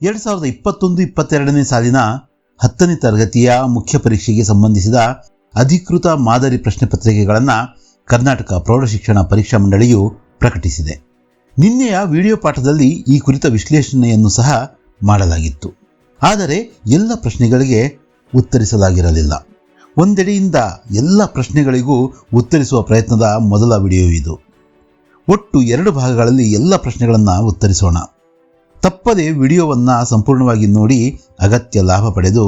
2021-22ನೇ ಸಾಲಿನ 10ನೇ ತರಗತಿಯ ಮುಖ್ಯ ಪರೀಕ್ಷೆಗೆ ಸಂಬಂಧಿಸಿದ ಅಧಿಕೃತ ಮಾದರಿ ಪ್ರಶ್ನೆ ಪತ್ರಿಕೆಗಳನ್ನು ಕರ್ನಾಟಕ ಪ್ರೌಢಶಿಕ್ಷಣ ಪರೀಕ್ಷಾ ಮಂಡಳಿಯು ಪ್ರಕಟಿಸಿದೆ. ನಿನ್ನೆಯ ವಿಡಿಯೋ ಪಾಠದಲ್ಲಿ ಈ ಕುರಿತ ವಿಶ್ಲೇಷಣೆಯನ್ನು ಸಹ ಮಾಡಲಾಗಿತ್ತು. ಆದರೆ ಎಲ್ಲ ಪ್ರಶ್ನೆಗಳಿಗೆ ಉತ್ತರಿಸಲಾಗಿರಲಿಲ್ಲ. ಒಂದೆಡೆಯಿಂದ ಎಲ್ಲ ಪ್ರಶ್ನೆಗಳಿಗೂ ಉತ್ತರಿಸುವ ಪ್ರಯತ್ನದ ಮೊದಲ ವಿಡಿಯೋ ಇದು. ಒಟ್ಟು 2 ಭಾಗಗಳಲ್ಲಿ ಎಲ್ಲ ಪ್ರಶ್ನೆಗಳನ್ನು ಉತ್ತರಿಸೋಣ. ತಪ್ಪದೆ ವಿಡಿಯೋವನ್ನು ಸಂಪೂರ್ಣವಾಗಿ ನೋಡಿ ಅಗತ್ಯ ಲಾಭ ಪಡೆದು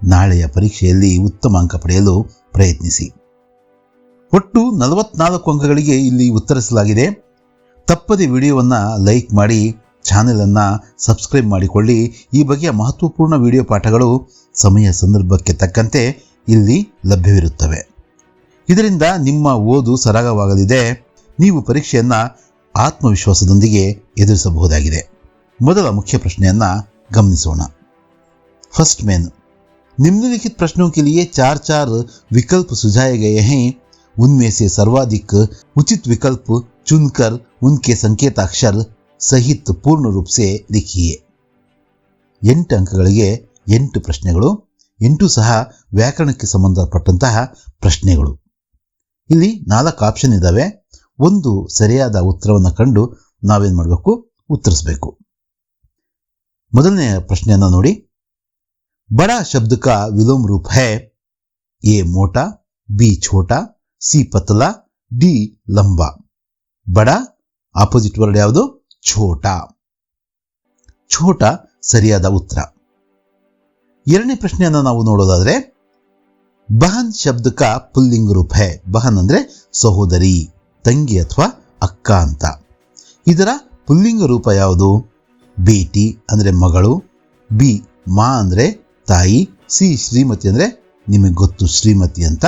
ನಾಳೆಯ ಪರೀಕ್ಷೆಯಲ್ಲಿ ಉತ್ತಮ ಅಂಕ ಪಡೆಯಲು ಪ್ರಯತ್ನಿಸಿ. ಒಟ್ಟು 44 ಅಂಕಗಳಿಗೆ ಇಲ್ಲಿ ಉತ್ತರಿಸಲಾಗಿದೆ. ತಪ್ಪದೆ ವಿಡಿಯೋವನ್ನು ಲೈಕ್ ಮಾಡಿ, ಚಾನೆಲನ್ನು ಸಬ್ಸ್ಕ್ರೈಬ್ ಮಾಡಿಕೊಳ್ಳಿ. ಈ ಬಗೆಯ ಮಹತ್ವಪೂರ್ಣ ವಿಡಿಯೋ ಪಾಠಗಳು ಸಮಯ ಸಂದರ್ಭಕ್ಕೆ ತಕ್ಕಂತೆ ಇಲ್ಲಿ ಲಭ್ಯವಿರುತ್ತವೆ. ಇದರಿಂದ ನಿಮ್ಮ ಓದು ಸರಾಗವಾಗಲಿದೆ. ನೀವು ಪರೀಕ್ಷೆಯನ್ನು ಆತ್ಮವಿಶ್ವಾಸದೊಂದಿಗೆ ಎದುರಿಸಬಹುದಾಗಿದೆ. ಮೊದಲ ಮುಖ್ಯ ಪ್ರಶ್ನೆಯನ್ನು गमनिसोण. फर्स्ट मेन, निम्नलिखित प्रश्नों के लिए 4 विकल्प सुझाए गए हैं. उनमें से सर्वाधिक उचित विकल्प चुनकर उनके संकेताक्षर सहित पूर्ण रूप से लिखिए. 8 ಅಂಕಗಳಿಗೆ 8 ಪ್ರಶ್ನೆಗಳು, 8 ಸಹ ವ್ಯಾಕರಣಕ್ಕೆ ಸಂಬಂಧಪಟ್ಟಂತಹ ಪ್ರಶ್ನೆಗಳು. ಇಲ್ಲಿ 4 ಆಪ್ಷನ್ ಇದ್ದಾವೆ. ಒಂದು ಸರಿಯಾದ ಉತ್ತರವನ್ನು ಕಂಡು ನಾವೇನು ಮಾಡಬೇಕು, ಉತ್ತರಿಸಬೇಕು. ಮೊದಲನೆಯ ಪ್ರಶ್ನೆಯನ್ನು ನೋಡಿ. बड़ा शब्द का विलोम रूप है ए मोटा, बी छोटा, सी पतला, डी लंबा. बड़ा ಆಪೋಸಿಟ್ ವರ್ಡ್ ಯಾವುದು? ಛೋಟಾ. ಛೋಟಾ ಸರಿಯಾದ ಉತ್ತರ. ಎರಡನೇ ಪ್ರಶ್ನೆಯನ್ನು ನಾವು ನೋಡೋದಾದ್ರೆ, ಬಹನ್ ಶಬ್ದ ಕಾ ಪುಲ್ಲಿಂಗ ರೂಪ ಹೈ. ಬಹನ್ ಅಂದ್ರೆ ಸಹೋದರಿ, ತಂಗಿ ಅಥವಾ ಅಕ್ಕ ಅಂತ. ಇದರ ಪುಲ್ಲಿಂಗ ರೂಪ ಯಾವುದು? ಬೇಟಿ ಅಂದ್ರೆ ಮಗಳು, ಬಿ ಮಾ ಅಂದ್ರೆ ತಾಯಿ, ಸಿ ಶ್ರೀಮತಿ ಅಂದ್ರೆ ನಿಮಗೆ ಗೊತ್ತು ಶ್ರೀಮತಿ ಅಂತ,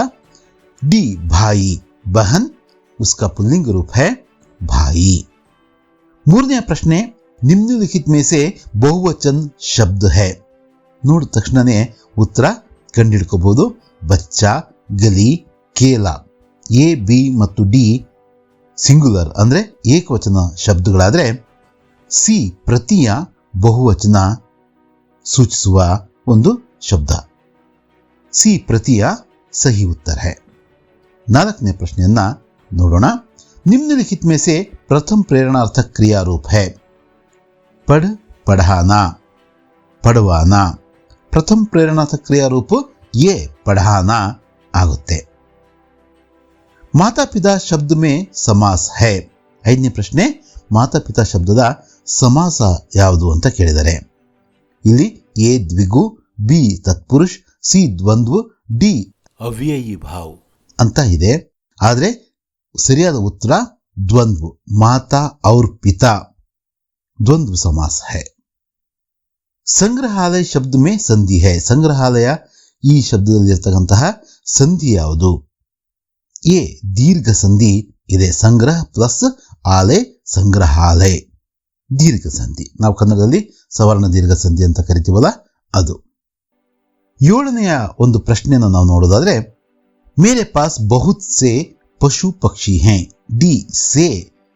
ಡಿ ಭಾಯಿ. ಬಹನ್ ಉಸ್ಕಾ ಪುಲ್ಲಿಂಗ ರೂಪ ಹೈ ಭಾಯಿ. ಮೂರನೆಯ ಪ್ರಶ್ನೆ, ನಿಮ್ನಲಿಖಿತ में से बहुवचन ಶಬ್ದ है. ನೋಡಿದ ತಕ್ಷಣನೇ ಉತ್ತರ ಕಂಡುಹಿಡ್ಕೋಬಹುದು. ಬಚ್ಚಾ, ಗಲಿ, ಕೇಲ. ಎ, ಬಿ ಮತ್ತು ಡಿ ಸಿಂಗುಲರ್ ಅಂದ್ರೆ ಏಕವಚನ ಶಬ್ದಗಳಾದ್ರೆ, ಸಿ ಪ್ರತಿಯ ಬಹುವಚನ ಸೂಚಿಸುವ ಒಂದು ಶಬ್ದ. ಸಿ ಪ್ರತಿಯ ಸಹಿ ಉತ್ತರ है. 4ನೇ ಪ್ರಶ್ನೆಯನ್ನ ನೋಡೋಣ. निम्नलिखित में से प्रथम प्रेरणार्थक क्रिया रूप है. पढ़, पढ़ाना, पढ़वाना. प्रथम प्रेरणार्थक क्रिया रूप ये पढ़ाना आगुत्ते. माता पिता शब्द में समास है. 5ನೇ ಪ್ರಶ್ನೆ, ಮಾತಾ ಪಿತಾ ಶಬ್ದದ ಸಮಾಸ ಯಾವುದು ಅಂತ ಕೇಳಿದರೆ, ಇಲ್ಲಿ ಎ ದ್ವಿಗು, ಬಿ ತತ್ಪುರುಷ, ಸಿ ದ್ವಂದ್ವ, ಡಿ ಅವ್ಯಯಿ ಭಾವ್ ಅಂತ ಇದೆ. ಆದರೆ ಸರಿಯಾದ ಉತ್ತರ ದ್ವಂದ್ವ. ಮಾತಾ ಔರ್ ಪಿತಾ ದ್ವಂದ್ವ ಸಮಾಸ है. ಸಂಗ್ರಹಾಲಯ ಶಬ್ದ ಮೇ ಸಂಧಿ है. ಸಂಗ್ರಹಾಲಯ ಈ ಶಬ್ದದಲ್ಲಿರ್ತಕ್ಕಂತಹ ಸಂಧಿ ಯಾವುದು? ಎ ದೀರ್ಘ ಸಂಧಿ ಇದೆ. ಸಂಗ್ರಹ ಪ್ಲಸ್ ಆಲಯ, ಸಂಗ್ರಹಾಲಯ ದೀರ್ಘ ಸಂಧಿ. ನಾವು ಕನ್ನಡದಲ್ಲಿ ಸವರ್ಣ ದೀರ್ಘ ಸಂಧಿ ಅಂತ ಕರಿತೀವಲ್ಲ ಅದು. 7ನೆಯ ಒಂದು ಪ್ರಶ್ನೆಯನ್ನು ನಾವು ನೋಡೋದಾದ್ರೆ, ಮೇರೆ ಪಾಸ್ ಬಹುತ್ ಸೆ ಪಶು ಪಕ್ಷಿ ಹೇ. ಡಿ ಸೇ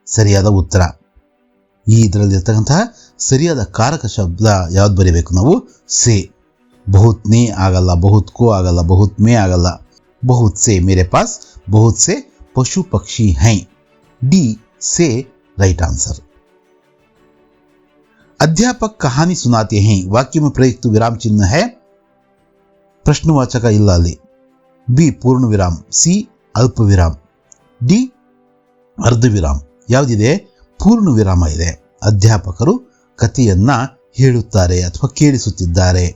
ಸರಿಯಾದ ಉತ್ತರ. ಈ ಇದರಲ್ಲಿರ್ತಕ್ಕಂತಹ ಸರಿಯಾದ ಕಾರಕ ಶಬ್ದ ಯಾವ್ದು ಬರೀಬೇಕು ನಾವು? ಸೇ. ಬಹುತ್ ನೇ ಆಗಲ್ಲ, ಬಹುತ್ ಕೋ ಆಗಲ್ಲ, ಬಹುತ್ ಮೇ ಆಗಲ್ಲ. ಬಹುತ್ ಸೇ, ಮೇರೆ ಪಾಸ್ ಬಹುತ್ ಸೇ ಪಶು ಪಕ್ಷಿ ಹೈ. ಡಿ से राइट आंसर. अध्यापक कहानी सुनाते हैं. वाक्य में प्रयुक्त विराम चिन्ह है प्रश्नवाचक ಇಲ್ಲ ಅಲ್ಲಿ. बी पूर्ण विराम, सी अल्प विराम, डी अर्ध विराम. ಯಾವುದಿದೆ? ಪೂರ್ಣ ವಿರಾಮ ಇದೆ. ಅಧ್ಯಾಪಕರು ಕಥೆಯನ್ನ ಹೇಳುತ್ತಾರೆ ಅಥವಾ ಕೇಳಿಸುತ್ತಿದ್ದಾರೆ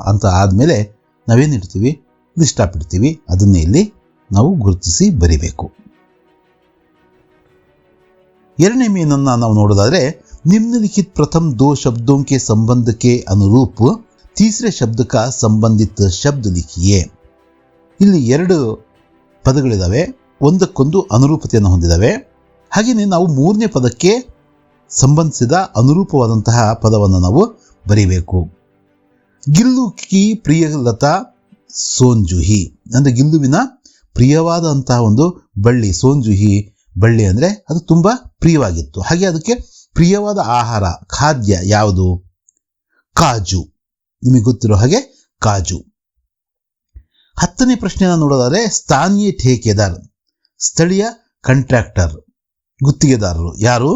ಅಂತ ಆದ್ಮೇಲೆ ನಾವೇನಿಡ್ತೀವಿ? ಸ್ಟಾಪ್ ಇಡ್ತೀವಿ. ಅದನ್ನೇ ಇಲ್ಲಿ ನಾವು ಗುರುತಿಸಿ ಬರಿಬೇಕು. ಎರಡನೇ ಮೇನನ್ನ ನಾವು ನೋಡೋದಾದ್ರೆ, निम्नलिखित प्रथम 2 शब्दों के संबंध के अनुरूप तीसरे शब्द का संबंधित शब्द लिखिए. ಇಲ್ಲಿ 2 ಪದಗಳಿದಾವೆ, ಒಂದಕ್ಕೊಂದು ಅನುರೂಪತೆಯನ್ನು ಹೊಂದಿದಾವೆ. ಹಾಗೆಯೇ ನಾವು 3ನೇ ಪದಕ್ಕೆ ಸಂಬಂಧಿಸಿದ ಅನುರೂಪವಾದಂತಹ ಪದವನ್ನು ನಾವು ಬರೀಬೇಕು. ಗಿಲ್ಲು ಕಿ ಪ್ರಿಯಲತಾ ಸೋಂಜುಹಿ ಅಂದ್ರೆ ಗಿಲ್ಲುವಿನ ಪ್ರಿಯವಾದಂತಹ ಒಂದು ಬಳ್ಳಿ. ಸೋಂಜುಹಿ ಬಳ್ಳಿ ಅಂದ್ರೆ ಅದು ತುಂಬಾ ಪ್ರಿಯವಾಗಿತ್ತು. ಹಾಗೆ ಅದಕ್ಕೆ ಪ್ರಿಯವಾದ ಆಹಾರ, ಖಾದ್ಯ ಯಾವುದು? ಕಾಜು. ನಿಮಗೆ ಗೊತ್ತಿರೋ ಹಾಗೆ ಕಾಜು. 10ನೇ ಪ್ರಶ್ನೆಯನ್ನು ನೋಡೋದಾದ್ರೆ ಸ್ಥಾನೀಯ ಠೇಕೆದಾರ್, ಸ್ಥಳೀಯ ಕಾಂಟ್ರಾಕ್ಟರ್, ಗುತ್ತಿಗೆದಾರರು ಯಾರು?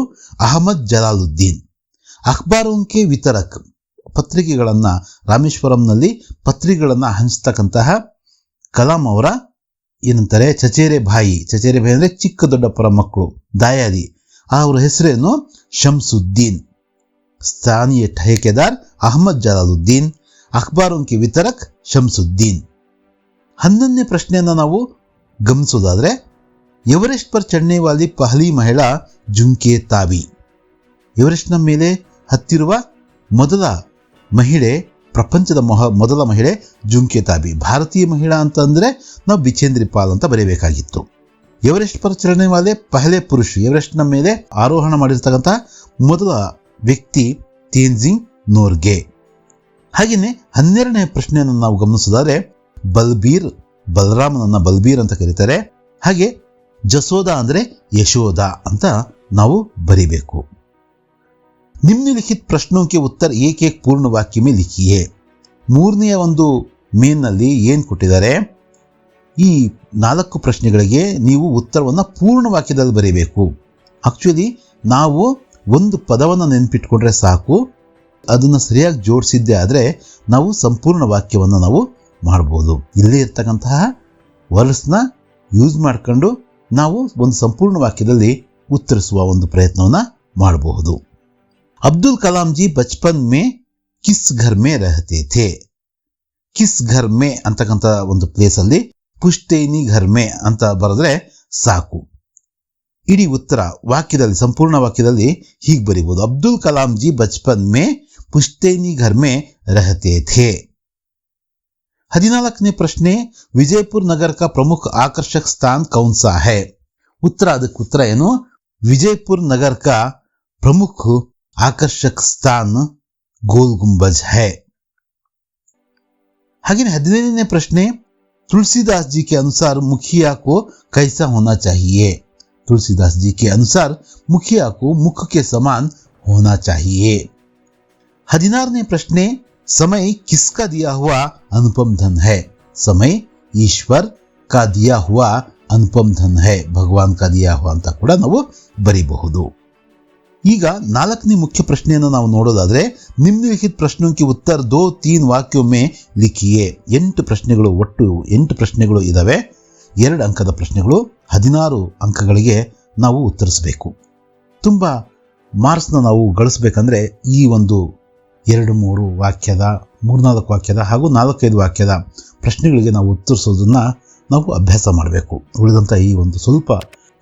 ಅಹಮದ್ ಜಲಾಲುದ್ದೀನ್. ಅಖಬಾರೋಂಕೆ ವಿತರಕ್, ಪತ್ರಿಕೆಗಳನ್ನು ರಾಮೇಶ್ವರಂನಲ್ಲಿ ಪತ್ರಿಕೆಗಳನ್ನು ಹಂಚತಕ್ಕಂತಹ ಕಲಾಂ ಅವರ ಏನಂತಾರೆ ಚಚೇರೆ ಭಾಯಿ ಅಂದರೆ ಚಿಕ್ಕ ದೊಡ್ಡಪ್ಪರ ಮಕ್ಕಳು, ದಾಯಾದಿ. ಅವರ ಹೆಸರೇನು? ಶಂಸುದ್ದೀನ್. ಸ್ಥಾನೀಯ ಠೇಕೆದಾರ್ ಅಹಮದ್ ಜಲಾಲುದ್ದೀನ್, ಅಖಬಾರೋಂಕೆ ವಿತರಕ್ ಶಂಸುದ್ದೀನ್. 11ನೇ ಪ್ರಶ್ನೆಯನ್ನು ನಾವು ಗಮನಿಸೋದಾದ್ರೆ ಎವರೆಸ್ಟ್ ಪರ್ ಚढ़ने वाली पहली महिला ಜುಂಕೆ ತಾಬಿ. ಎವರೆಸ್ಟ್ನ ಮೇಲೆ ಹತ್ತಿರುವ ಮೊದಲ ಮಹಿಳೆ, ಪ್ರಪಂಚದ ಮೊದಲ ಮಹಿಳೆ ಜುಂಕೆ ತಾಬಿ. ಭಾರತೀಯ ಮಹಿಳಾ ಅಂತಂದರೆ ನಾವು ಬಿಚೇಂದ್ರಿ ಪಾಲ್ ಅಂತ ಬರೀಬೇಕಾಗಿತ್ತು. ಎವರೆಸ್ಟ್ ಪರ್ ಚढ़ने वाले ಪಹಲೆ ಪುರುಷ, ಎವರೆಸ್ಟ್ನ ಮೇಲೆ ಆರೋಹಣ ಮಾಡಿರ್ತಕ್ಕಂಥ ಮೊದಲ ವ್ಯಕ್ತಿ ತೇನ್ಜಿಂಗ್ ನೋರ್ಗೆ. ಹಾಗೆಯೇ 12ನೇ ಪ್ರಶ್ನೆಯನ್ನು ನಾವು ಗಮನಿಸೋದಾದ್ರೆ ಬಲ್ಬೀರ್, ಬಲರಾಮನನ್ನ ಬಲ್ಬೀರ್ ಅಂತ ಕರೀತಾರೆ. ಹಾಗೆ ಜಸೋದ ಅಂದರೆ ಯಶೋಧ ಅಂತ ನಾವು ಬರಿಬೇಕು. ನಿಮ್ನಲಿಖಿತ ಪ್ರಶ್ನೋಕ್ಕೆ ಉತ್ತರ ಏಕ್ ಏಕ್ ಪೂರ್ಣ ವಾಕ್ಯ ಮೇ ಲಿಖಿಯೇ. 3ನೇ ಒಂದು ಮೇನ್ನಲ್ಲಿ ಏನು ಕೊಟ್ಟಿದ್ದಾರೆ, ಈ 4 ಪ್ರಶ್ನೆಗಳಿಗೆ ನೀವು ಉತ್ತರವನ್ನು ಪೂರ್ಣ ವಾಕ್ಯದಲ್ಲಿ ಬರೀಬೇಕು. ಆಕ್ಚುಲಿ ನಾವು ಒಂದು ಪದವನ್ನು ನೆನಪಿಟ್ಕೊಂಡ್ರೆ ಸಾಕು, ಅದನ್ನು ಸರಿಯಾಗಿ ಜೋಡಿಸಿದ್ದೇ ಆದರೆ ನಾವು ಸಂಪೂರ್ಣ ವಾಕ್ಯವನ್ನು ನಾವು ಮಾಡ್ಬೋದು. ಇಲ್ಲೇ ಇರ್ತಕ್ಕಂತಹ ವರ್ಡ್ಸ್ನ ಯೂಸ್ ಮಾಡ್ಕೊಂಡು ನಾವು ಒಂದು ಸಂಪೂರ್ಣ ವಾಕ್ಯದಲ್ಲಿ ಉತ್ತರಿಸುವ ಒಂದು ಪ್ರಯತ್ನವನ್ನು ಮಾಡಬಹುದು. ಅಬ್ದುಲ್ ಕಲಾಂ ಜಿ ಬಚ್ಪನ್ ಮೇ ಕಿಸ್ ಘರ್ ಮೇ ರಹತೆ ಥೇ. ಕಿಸ್ ಘರ್ ಮೇ ಅಂತಕ್ಕಂಥ ಒಂದು ಪ್ಲೇಸಲ್ಲಿ ಪುಶ್ತೈನಿ ಘರ್ ಮೇ ಅಂತ ಬರೆದ್ರೆ ಸಾಕು. ಇಡೀ ಉತ್ತರ ವಾಕ್ಯದಲ್ಲಿ, ಸಂಪೂರ್ಣ ವಾಕ್ಯದಲ್ಲಿ ಹೀಗೆ ಬರೀಬಹುದು. ಅಬ್ದುಲ್ ಕಲಾಂ ಜಿ ಬಚ್ಪನ್ ಮೇ ಪುಶ್ತೈನಿ ಘರ್ ಮೇ ರಹತೆ ಥೇ. 14ನೇ ಪ್ರಶ್ನೆ ವಿಜಯಪುರ ನಗರ ಕಾ ಪ್ರಮುಖ ಆಕರ್ಷಕ ಸ್ಥಾನ ಕೌನ್ ಸಾ ಹೈ. ಉತ್ತರ, ಅದಕ್ಕೆ ಉತ್ತರ ಏನು? ವಿಜಯಪುರ ನಗರ ಕಾ ಪ್ರಮುಖ ಆಕರ್ಷಕ ಸ್ಥಾನ ಗೋಲ್ ಗುಂಬಜ್ ಹೈ. ಹಾಗೆ 15ನೇ ಪ್ರಶ್ನೆ ತುಳसीदास जी के अनुसार मुखिया को कैसा होना चाहिए. तुलसीदास जी के अनुसार मुखिया को मुख के समान होना चाहिए. 16ನೇ ಪ್ರಶ್ನೆ समय किसका दिया हुआ अनुपम धन है. समय ईश्वर का दिया हुआ अनुपम धन है, भगवान का दिया हुआ ಅಂತ ಕೂಡ ನಾವು ಬರೀಬಹುದು. ಈಗ 4ನೇ ಮುಖ್ಯ ಪ್ರಶ್ನೆಯನ್ನು ನಾವು ನೋಡೋದಾದ್ರೆ ನಿಮ್ನಲಿಖಿತ ಪ್ರಶ್ನೋಕ್ಕೆ ಉತ್ತರ 2-3 ವಾಕ್ಯೋं में लिखिए. 8 ಪ್ರಶ್ನೆಗಳು, ಒಟ್ಟು 8 ಪ್ರಶ್ನೆಗಳು ಇದಾವೆ. 2 ಅಂಕದ ಪ್ರಶ್ನೆಗಳು, 16 ಅಂಕಗಳಿಗೆ ನಾವು ಉತ್ತರಿಸಬೇಕು. ತುಂಬ ಮಾರ್ಕ್ಸ್ನ ನಾವು ಗಳಿಸ್ಬೇಕಂದ್ರೆ ಈ ಒಂದು 2-3 ವಾಕ್ಯದ, 3-4 ವಾಕ್ಯದ ಹಾಗೂ 4-5 ವಾಕ್ಯದ ಪ್ರಶ್ನೆಗಳಿಗೆ ನಾವು ಉತ್ತರಿಸೋದನ್ನು ನಾವು ಅಭ್ಯಾಸ ಮಾಡಬೇಕು. ಉಳಿದಂಥ ಈ ಒಂದು ಸ್ವಲ್ಪ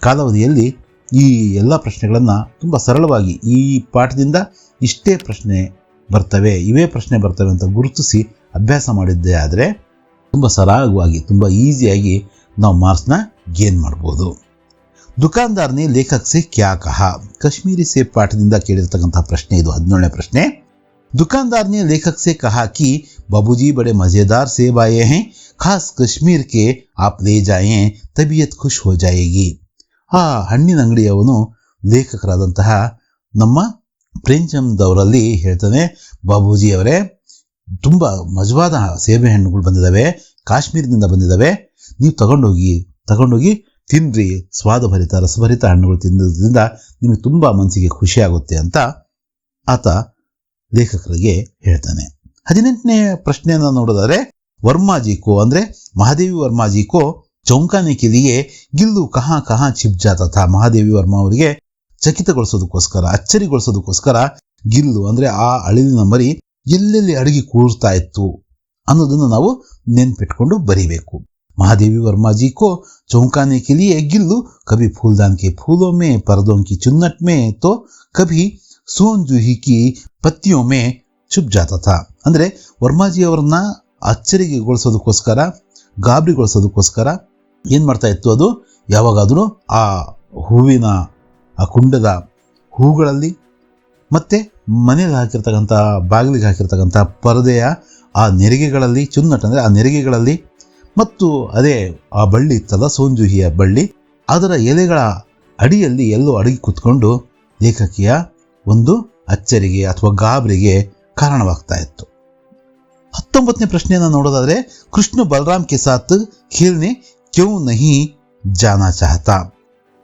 ಕಾಲಾವಧಿಯಲ್ಲಿ ಈ ಎಲ್ಲ ಪ್ರಶ್ನೆಗಳನ್ನು ತುಂಬ ಸರಳವಾಗಿ ಈ ಪಾಠದಿಂದ ಇಷ್ಟೇ ಪ್ರಶ್ನೆ ಬರ್ತವೆ, ಇವೇ ಪ್ರಶ್ನೆ ಬರ್ತವೆ ಅಂತ ಗುರುತಿಸಿ ಅಭ್ಯಾಸ ಮಾಡಿದ್ದೇ ಆದರೆ ತುಂಬ ಸರಾಗವಾಗಿ, ತುಂಬ ಈಸಿಯಾಗಿ ನಾವು ಮಾರ್ಕ್ಸ್ನ ಗೇನ್ ಮಾಡ್ಬೋದು. ದುಕಾನ್ದಾರ್ನೇ ಲೇಖಕ್ ಸೆ ಕ್ಯಾ ಕಹಾ. ಕಾಶ್ಮೀರಿ ಸೇಬ್ ಪಾಠದಿಂದ ಕೇಳಿರ್ತಕ್ಕಂಥ ಪ್ರಶ್ನೆ ಇದು. 17ನೇ ಪ್ರಶ್ನೆ. दुकानदार ने लेखक से कहा कि बाबूजी बड़े मज़ेदार सेब आए हैं, खास कश्मीर के, आप ले जाएं, तबीयत खुश हो जाएगी. ಆ ಹಣ್ಣಿನ ಅಂಗಡಿಯವನು ಲೇಖಕರಾದಂತಹ ನಮ್ಮ ಪ್ರೇಮ್ಚಂದ್ ಹೇಳ್ತಾನೆ, ಬಾಬೂಜಿ ಅವರೇ ತುಂಬ ಮಜವಾದ ಸೇಬೆ ಹಣ್ಣುಗಳು ಬಂದಿದ್ದಾವೆ, ಕಾಶ್ಮೀರದಿಂದ ಬಂದಿದ್ದಾವೆ, ನೀವು ತಗೊಂಡೋಗಿ ತಿನ್ನಿರಿ, ಸ್ವಾದಭರಿತ ರಸಭರಿತ ಹಣ್ಣುಗಳು ತಿನ್ನೋದ್ರಿಂದ ನಿಮಗೆ ತುಂಬ ಮನಸ್ಸಿಗೆ ಖುಷಿ ಆಗುತ್ತೆ ಅಂತ ಆತ ಲೇಖಕರಿಗೆ ಹೇಳ್ತಾನೆ. 18ನೇ ಪ್ರಶ್ನೆಯನ್ನು ನೋಡೋದಾದ್ರೆ ವರ್ಮಾಜಿಕೋ ಅಂದರೆ ಮಹಾದೇವಿ ವರ್ಮಾಜಿಕೋ ಚೌಂಕಾನೆ ಕೆ ಲಿಯೆ ಗಿಲ್ಲು ಕಹಾ ಕಹಾ ಚಿಪ್ ಜಾತಾ ಥಾ. ಮಹಾದೇವಿ ವರ್ಮಾ ಅವರಿಗೆ ಚಕಿತಗೊಳಿಸೋದಕ್ಕೋಸ್ಕರ, ಅಚ್ಚರಿಗೊಳಿಸೋದಕ್ಕೋಸ್ಕರ ಗಿಲ್ಲು ಅಂದರೆ ಆ ಅಳಿಲಿನ ಮರಿ ಎಲ್ಲೆಲ್ಲಿ ಅಡಗಿ ಕೂರ್ತಾ ಇತ್ತು ಅನ್ನೋದನ್ನು ನಾವು ನೆನ್ಪಿಟ್ಕೊಂಡು ಬರೀಬೇಕು. महादेवी वर्मा जी को चौंकाने के लिए गिल्लू कभी फूलदान के फूलों में, पर्दों की चुन्नट में, तो कभी सोन जूही की पत्तियों में छुप जाता था. ಅಂದರೆ ವರ್ಮಾಜಿ ಅವರನ್ನ ಅಚ್ಚರಿಗೊಳಿಸೋದಕ್ಕೋಸ್ಕರ, ಗಾಬರಿಗೊಳಿಸೋದಕ್ಕೋಸ್ಕರ ಏನು ಮಾಡ್ತಾ ಇತ್ತು, ಅದು ಯಾವಾಗಾದರೂ ಆ ಹೂವಿನ ಆ ಕುಂಡದ ಹೂಗಳಲ್ಲಿ ಮತ್ತು ಮನೇಲಿ ಹಾಕಿರ್ತಕ್ಕಂಥ, ಬಾಗಿಲಿಗೆ ಹಾಕಿರ್ತಕ್ಕಂಥ ಪರದೆಯ ಆ ನೆರಿಗೆಗಳಲ್ಲಿ, ಚುನ್ನಟ್ ಅಂದರೆ ಆ ನೆರಿಗೆಗಳಲ್ಲಿ, ಮತ್ತು ಅದೇ ಆ ಬಳ್ಳಿ ಇತ್ತಲ್ಲ, ಸೋಂಜುಹಿಯ ಬಳ್ಳಿ, ಅದರ ಎಲೆಗಳ ಅಡಿಯಲ್ಲಿ ಎಲ್ಲೋ ಅಡಗಿ ಕೂತ್ಕೊಂಡು ಲೇಖಕಿಯ ಒಂದು ಅಚ್ಚರಿಗೆ ಅಥವಾ ಗಾಬರಿಗೆ ಕಾರಣವಾಗ್ತಾ ಇತ್ತು. 19ನೇ ಪ್ರಶ್ನೆಯನ್ನು ನೋಡೋದಾದ್ರೆ, ಕೃಷ್ಣ ಬಲರಾಮ್ ಕೆ ಸಾಥ್ ಖೇಲ್ನೆ ಕ್ಯೂ ನಹಿ ಜಾನಾ ಚಾಹತಾ.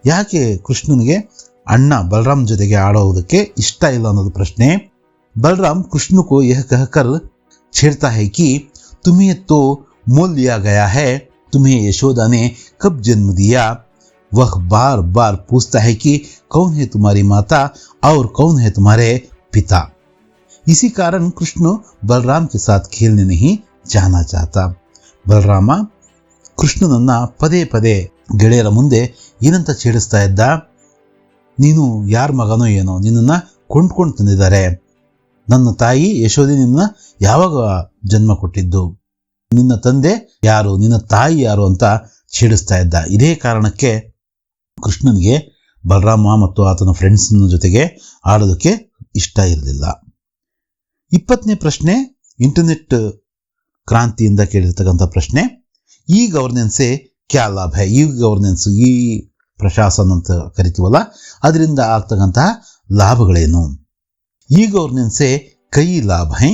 ಯಾಕೆ ಕೃಷ್ಣನಿಗೆ ಅಣ್ಣ ಬಲರಾಮ್ ಜೊತೆಗೆ ಆಡೋದಕ್ಕೆ ಇಷ್ಟ ಇಲ್ಲ ಅನ್ನೋದು ಪ್ರಶ್ನೆ. ಬಲರಾಮ್ ಕೃಷ್ಣ ಕೋ ಯಹ ಕಹಕರ್ छेड़ता है कि तुम्हें तो मोल लिया गया है, तुम्हें यशोदा ने कब जन्म दिया. वह बार बार पूछता है कि कौन है तुम्हारी माता और कौन है तुम्हारे पिता. इसी कारण कृष्ण बलराम के साथ खेलने नहीं जाना चाहता. ಬಲರಾಮ ಕೃಷ್ಣನನ್ನ ಪದೇ ಪದೇ ಗೆಳೆಯರ ಮುಂದೆ ಏನಂತ ಛೇಡಿಸ್ತಾ ಇದ್ದ, ನೀನು ಯಾರ ಮಗನೋ ಏನೋ, ನಿನ್ನನ್ನು ಕೊಂಡ್ಕೊಂಡು ತಂದಿದ್ದಾರೆ, ನನ್ನ ತಾಯಿ ಯಶೋದೆ ನಿನ್ನ ಯಾವಾಗ ಜನ್ಮ ಕೊಟ್ಟಿದ್ದು, ನಿನ್ನ ತಂದೆ ಯಾರು, ನಿನ್ನ ತಾಯಿ ಯಾರು ಅಂತ ಛೇಡಿಸ್ತಾ ಇದ್ದ. ಇದೇ ಕಾರಣಕ್ಕೆ ಕೃಷ್ಣನಿಗೆ ಬಲರಾಮ ಮತ್ತು ಆತನ ಫ್ರೆಂಡ್ಸ್ನ ಜೊತೆಗೆ ಆಡೋದಕ್ಕೆ ಇಷ್ಟ ಇರಲಿಲ್ಲ. 20ನೇ ಪ್ರಶ್ನೆ ಇಂಟರ್ನೆಟ್ ಕ್ರಾಂತಿಯಿಂದ ಕೇಳಿರ್ತಕ್ಕಂಥ ಪ್ರಶ್ನೆ. ಈ ಗವರ್ನೆನ್ಸೇ ಕ್ಯಾ ಲಾಭ ಹೈ. ಈ ಗವರ್ನೆನ್ಸ್, ಈ ಪ್ರಶಾಸನ ಅಂತ ಕರಿತೀವಲ್ಲ, ಅದರಿಂದ ಆಗ್ತಕ್ಕಂತಹ ಲಾಭಗಳೇನು? ಈ गवर्नेंस से कई लाभ हैं.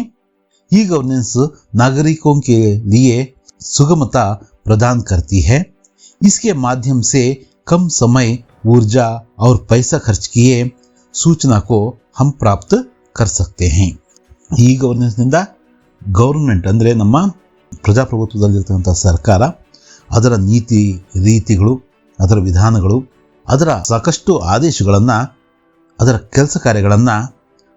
ये गवर्नेंस नागरिकों के लिए सुगमता प्रदान करती है. इसके माध्यम से कम समय, ऊर्जा और पैसा खर्च किए सूचना को हम प्राप्त कर सकते हैं. ಈ ಗವರ್ನೆನ್ಸ್ನಿಂದ ಗೌರ್ಮೆಂಟ್ ಅಂದರೆ ನಮ್ಮ ಪ್ರಜಾಪ್ರಭುತ್ವದಲ್ಲಿರ್ತಕ್ಕಂಥ ಸರ್ಕಾರ, ಅದರ ನೀತಿ ರೀತಿಗಳು, ಅದರ ವಿಧಾನಗಳು, ಅದರ ಸಾಕಷ್ಟು ಆದೇಶಗಳನ್ನು, ಅದರ ಕೆಲಸ ಕಾರ್ಯಗಳನ್ನು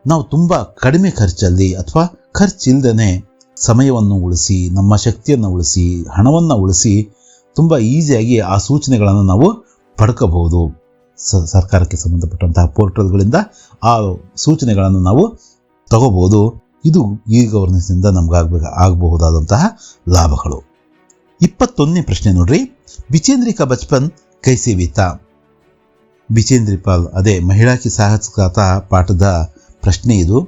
ನಾವು ತುಂಬ ಕಡಿಮೆ ಖರ್ಚಲ್ಲಿ ಅಥವಾ ಖರ್ಚಿಲ್ಲದೇ ಸಮಯವನ್ನು ಉಳಿಸಿ, ನಮ್ಮ ಶಕ್ತಿಯನ್ನು ಉಳಿಸಿ, ಹಣವನ್ನು ಉಳಿಸಿ ತುಂಬ ಈಸಿಯಾಗಿ ಆ ಸೂಚನೆಗಳನ್ನು ನಾವು ಪಡ್ಕೋಬಹುದು. ಸರ್ಕಾರಕ್ಕೆ ಸಂಬಂಧಪಟ್ಟಂತಹ ಪೋರ್ಟಲ್ಗಳಿಂದ ಆ ಸೂಚನೆಗಳನ್ನು ನಾವು ತಗೋಬಹುದು. ಇದು ಈ ಗವರ್ನೆನ್ಸ್ನಿಂದ ಆಗಬಹುದಾದಂತಹ ಲಾಭಗಳು. 21ನೇ ಪ್ರಶ್ನೆ ನೋಡ್ರಿ. ಬಿಚೇಂದ್ರಿ ಕಾ ಬಚ್ಪನ್ ಕೈಸೆ ಬೀತಾ. ಬಿಚೇಂದ್ರಿ ಪಾಲ್, ಅದೇ ಮಹಿಳಾ ಕಿ ಸಾಹಸಗಾಥಾ ಪಾಠದ ಪ್ರಶ್ನೆ ಇದು.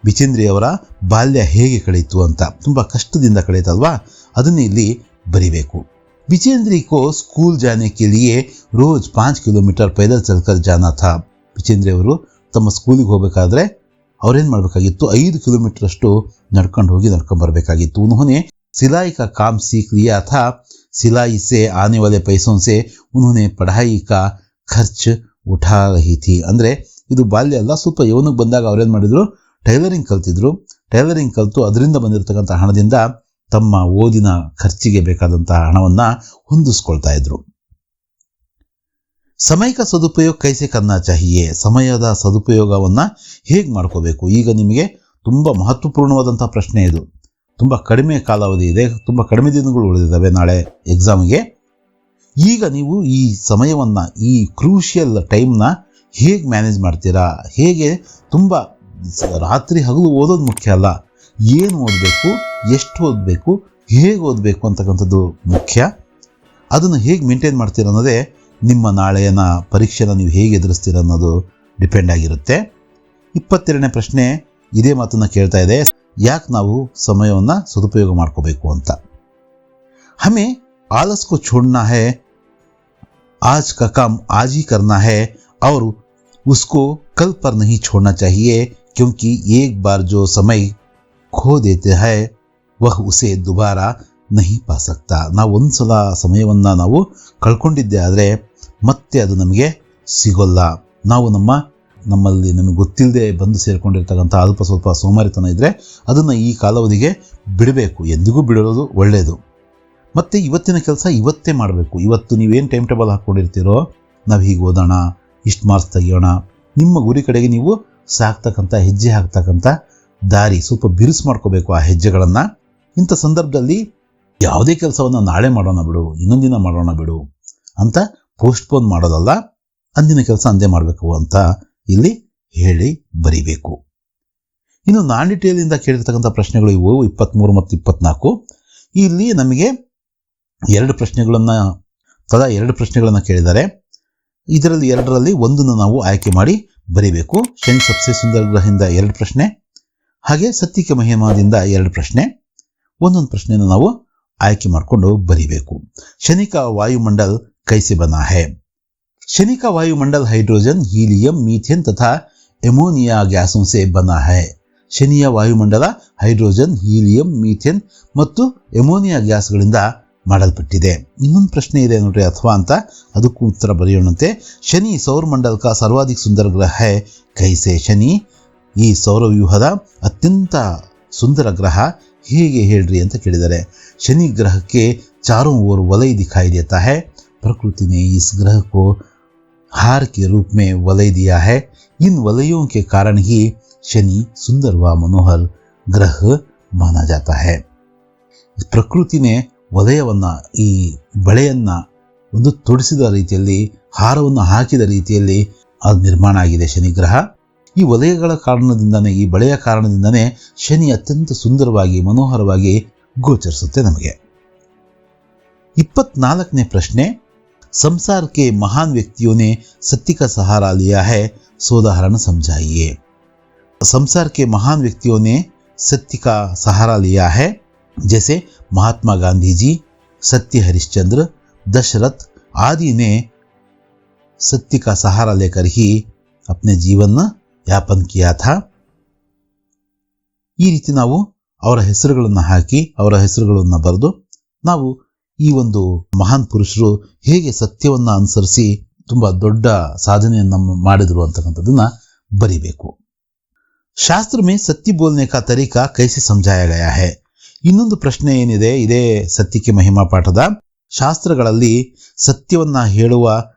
ಬಿಚೇಂದ್ರಿಯವರ ಬಾಲ್ಯ ಹೇಗೆ ಕಳೀತು ಅಂತ, ತುಂಬ ಕಷ್ಟದಿಂದ ಕಳೀತಲ್ವಾ, ಅದನ್ನು ಇಲ್ಲಿ ಬರಿಬೇಕು. ಬಿಚೇಂದ್ರಿ ಕೋ ಸ್ಕೂಲ್ ಜಾನೆ ಕೆ ಲಿಯೆ ರೋಜ್ 5 ಕಿಲೋಮೀಟರ್ ಪೈದಲ್ ಚಲ್ಕರ್ ಜಾನಾ ಥಾ. ಬಿಚೇಂದ್ರಿ ಅವರು ತಮ್ಮ ಸ್ಕೂಲಿಗೆ ಹೋಗಬೇಕಾದ್ರೆ ಅವ್ರೇನು ಮಾಡಬೇಕಾಗಿತ್ತು, 5 ಕಿಲೋಮೀಟರ್ ಅಷ್ಟು ನಡ್ಕೊಂಡು ಹೋಗಿ ನಡ್ಕೊಂಡು ಬರಬೇಕಾಗಿತ್ತು. उन्होंने सिलाई का काम सीख लिया था. सिलाई से आने वाले पैसों से उन्होंने पढ़ाई का खर्च उठा रही थी. ಅಂದರೆ ಇದು ಬಾಲ್ಯ ಅಲ್ಲ, ಸ್ವಲ್ಪ ಯೌವನಕ್ಕೆ ಬಂದಾಗ ಅವ್ರೇನು ಮಾಡಿದ್ರು, ಟೈಲರಿಂಗ್ ಕಲ್ತಿದ್ರು. ಟೈಲರಿಂಗ್ ಕಲಿತು ಅದರಿಂದ ಬಂದಿರತಕ್ಕಂಥ ಹಣದಿಂದ ತಮ್ಮ ಓದಿನ ಖರ್ಚಿಗೆ ಬೇಕಾದಂತಹ ಹಣವನ್ನು ಹೊಂದಿಸ್ಕೊಳ್ತಾ ಇದ್ರು. ಸಮಯದ ಸದುಪಯೋಗ ಕೈಸೆ ಕರ್ನಾ ಚಾಹಿಯೆ. ಸಮಯದ ಸದುಪಯೋಗವನ್ನು ಹೇಗೆ ಮಾಡ್ಕೋಬೇಕು? ಈಗ ನಿಮಗೆ ತುಂಬ ಮಹತ್ವಪೂರ್ಣವಾದಂಥ ಪ್ರಶ್ನೆ ಇದು. ತುಂಬ ಕಡಿಮೆ ಕಾಲಾವಧಿ ಇದೆ, ತುಂಬ ಕಡಿಮೆ ದಿನಗಳು ಉಳಿದಿದ್ದಾವೆ ನಾಳೆ ಎಕ್ಸಾಮ್ಗೆ. ಈಗ ನೀವು ಈ ಸಮಯವನ್ನು, ಈ ಕ್ರೂಷಿಯಲ್ ಟೈಮ್ನ ಹೇಗೆ ಮ್ಯಾನೇಜ್ ಮಾಡ್ತೀರಾ? ಹೇಗೆ ತುಂಬ ರಾತ್ರಿ ಹಗಲು ಓದೋದು ಮುಖ್ಯ ಅಲ್ಲ, ಏನು ಓದಬೇಕು, ಎಷ್ಟು ಓದಬೇಕು, ಹೇಗೆ ಓದಬೇಕು ಅಂತಕ್ಕಂಥದ್ದು ಮುಖ್ಯ. ಅದನ್ನು ಹೇಗೆ ಮೇಂಟೈನ್ ಮಾಡ್ತೀರ ಅನ್ನೋದೇ ನಿಮ್ಮ ನಾಳೆಯ ಪರೀಕ್ಷೆನ ನೀವು ಹೇಗೆ ಎದುರಿಸ್ತೀರ ಅನ್ನೋದು ಡಿಪೆಂಡ್ ಆಗಿರುತ್ತೆ. 22ನೇ ಪ್ರಶ್ನೆ ಇದೇ ಮಾತನ್ನು ಕೇಳ್ತಾ ಇದೆ, ಯಾಕೆ ನಾವು ಸಮಯವನ್ನು ಸದುಪಯೋಗ ಮಾಡ್ಕೋಬೇಕು ಅಂತ. ಹಮೇ ಆಲಸ್ ಕೋ ಛೋಡ್ನಾ ಹೈ, ಆಜ್ ಕಾ ಕಾಮ್ ಆಜ್ ಹಿ ಕರ್ನಾ ಹೈ और उसको कल पर नहीं छोड़ना चाहिए, क्योंकि एक बार जो समय खो देते हैं वह उसे दोबारा नहीं पा सकता. ನಾವು ಒಂದ್ಸಲ ಸಮಯವನ್ನು ನಾವು ಕಳ್ಕೊಂಡಿದ್ದೆ ಆದರೆ ಮತ್ತೆ ಅದು ನಮಗೆ ಸಿಗೋಲ್ಲ. ನಾವು ನಮ್ಮಲ್ಲಿ ನಮಗೆ ಗೊತ್ತಿಲ್ಲದೆ ಬಂದು ಸೇರಿಕೊಂಡಿರ್ತಕ್ಕಂಥ ಅಲ್ಪ ಸ್ವಲ್ಪ ಸೋಮಾರಿತನ ಇದ್ದರೆ ಅದನ್ನು ಈ ಕಾಲಾವಧಿಗೆ ಬಿಡಬೇಕು. ಎಂದಿಗೂ ಬಿಡೋದು ಒಳ್ಳೆಯದು. ಮತ್ತು ಇವತ್ತಿನ ಕೆಲಸ ಇವತ್ತೇ ಮಾಡಬೇಕು. ಇವತ್ತು ನೀವೇನು ಟೈಮ್ ಟೇಬಲ್ ಹಾಕ್ಕೊಂಡಿರ್ತೀರೋ, ನಾವು ಹೀಗೆ ಓದೋಣ, ಇಷ್ಟು ಮಾರ್ಕ್ಸ್ ತೆಗಿಯೋಣ, ನಿಮ್ಮ ಗುರಿ ಕಡೆಗೆ ನೀವು ಸಾಕ್ತಕ್ಕಂಥ ಹೆಜ್ಜೆ ಹಾಕ್ತಕ್ಕಂಥ ದಾರಿ ಸ್ವಲ್ಪ ಬಿರುಸು ಮಾಡ್ಕೋಬೇಕು ಆ ಹೆಜ್ಜೆಗಳನ್ನು. ಇಂಥ ಸಂದರ್ಭದಲ್ಲಿ ಯಾವುದೇ ಕೆಲಸವನ್ನು ನಾಳೆ ಮಾಡೋಣ ಬಿಡು, ಇನ್ನೊಂದು ದಿನ ಮಾಡೋಣ ಬಿಡು ಅಂತ ಪೋಸ್ಟ್ಪೋನ್ ಮಾಡೋದಲ್ಲ, ಅಂದಿನ ಕೆಲಸ ಅಂದೇ ಮಾಡಬೇಕು ಅಂತ ಇಲ್ಲಿ ಹೇಳಿ ಬರಿಬೇಕು. ಇನ್ನು ನಾನ್ ಡಿಟೇಲಿಂದ ಕೇಳಿರ್ತಕ್ಕಂಥ ಪ್ರಶ್ನೆಗಳು ಇವು 23 ಮತ್ತು 24. ಇಲ್ಲಿ ನಮಗೆ ತಲಾ 2 ಪ್ರಶ್ನೆಗಳನ್ನು ಕೇಳಿದ್ದಾರೆ. ಇದರಲ್ಲಿ 2ರಲ್ಲಿ ಒಂದನ್ನು ನಾವು ಆಯ್ಕೆ ಮಾಡಿ ಬರಿಬೇಕು. ಶನಿ ಸಬ್ಸೆ ಸುಂದರ ಗ್ರಹದಿಂದ 2 ಪ್ರಶ್ನೆ, ಹಾಗೆ ಸತ್ಯಿಕ ಮಹಿಮಾದಿಂದ 2 ಪ್ರಶ್ನೆ. ಒಂದೊಂದು ಪ್ರಶ್ನೆಯನ್ನು ನಾವು ಆಯ್ಕೆ ಮಾಡಿಕೊಂಡು ಬರಿಬೇಕು. ಶನಿ ಕಾ ವಾಯುಮಂಡಲ್ ಕೈಸೆ ಬನಾ ಹೈ. शनि का वायुमंडल हाइड्रोजन, हीलियम, मीथेन तथा एमोनिया गैसों से बना है. ಶನಿಯ ವಾಯುಮಂಡಲ ಹೈಡ್ರೋಜನ್, ಹೀಲಿಯಂ, ಮೀಥೇನ್ ಮತ್ತು ಎಮೋನಿಯಾ ಗ್ಯಾಸ್ಗಳಿಂದ ಮಾಡಲ್ಪಟ್ಟಿದೆ. ಇನ್ನೊಂದು ಪ್ರಶ್ನೆ ಇದೆ ನೋಡ್ರಿ, ಅಥವಾ ಅಂತ, ಅದಕ್ಕೂ ಉತ್ತರ ಬರೆಯೋಣಂತೆ. ಶನಿ ಸೌರಮಂಡಲ का सर्वाधिक सुंदर ग्रह है कैसे? ಶನಿ ಈ ಸೌರವ್ಯೂಹದ ಅತ್ಯಂತ ಸುಂದರ ಗ್ರಹ ಹೇಗೆ ಹೇಳ್ರಿ ಅಂತ ಕೇಳಿದ್ದಾರೆ. शनि ग्रह के चारों ओर वलय दिखाई देता है. प्रकृति ने इस ग्रह को हार के रूप में वलय दिया है. इन वलयों के कारण ही शनि सुंदर व मनोहर ग्रह माना जाता है. ಪ್ರಕೃತಿನೇ ವಲಯವನ್ನ, ಈ ಬಳೆಯನ್ನ ಒಂದು ತೊಡಿಸಿದ ರೀತಿಯಲ್ಲಿ, ಹಾರವನ್ನು ಹಾಕಿದ ರೀತಿಯಲ್ಲಿ ಅದು ನಿರ್ಮಾಣ ಆಗಿದೆ ಶನಿ ಗ್ರಹ. ಈ ವಲಯಗಳ ಕಾರಣದಿಂದನೇ, ಈ ಬಳೆಯ ಕಾರಣದಿಂದನೇ ಶನಿ ಅತ್ಯಂತ ಸುಂದರವಾಗಿ, ಮನೋಹರವಾಗಿ ಗೋಚರಿಸುತ್ತೆ ನಮಗೆ. 24ನೇ ಪ್ರಶ್ನೆ, संसार के महान व्यक्तियों ने सत्य का सहारा लिया है, सोदाहरण समझाइए. संसार के महान व्यक्तियों ने सत्य का सहारा लिया है, जैसे महात्मा गांधी जी, सत्य हरिश्चंद्र, दशरथ आदि ने सत्य का सहारा लेकर ही अपने जीवन यापन किया था. ಈ ರೀತಿ ನಾವು ಅವರ ಹೆಸರುಗಳನ್ನು ಹಾಕಿ, ಅವರ ಹೆಸರುಗಳನ್ನು ಬರೆದು ನಾವು ಈ ಒಂದು ಮಹಾನ್ ಪುರುಷರು ಹೇಗೆ ಸತ್ಯವನ್ನ ಅನುಸರಿಸಿ ತುಂಬಾ ದೊಡ್ಡ ಸಾಧನೆಯನ್ನ ಮಾಡಿದ್ರು ಅಂತಕ್ಕಂಥದ್ದನ್ನ ಬರಿಬೇಕು. ಶಾಸ್ತ್ರ ಮೇ ಸತ್ಯ ಬೋಲ್ನೆ ಕಾ ತರೀಕಾ ಕೈಸೆ ಸಮಜಾಯ ಗಯಾ ಹೈ. ಇನ್ನೊಂದು ಪ್ರಶ್ನೆ ಏನಿದೆ, ಇದೇ ಸತ್ಯಕ್ಕೆ ಮಹಿಮಾ ಪಾಠದ ಶಾಸ್ತ್ರಗಳಲ್ಲಿ ಸತ್ಯವನ್ನ ಹೇಳುವ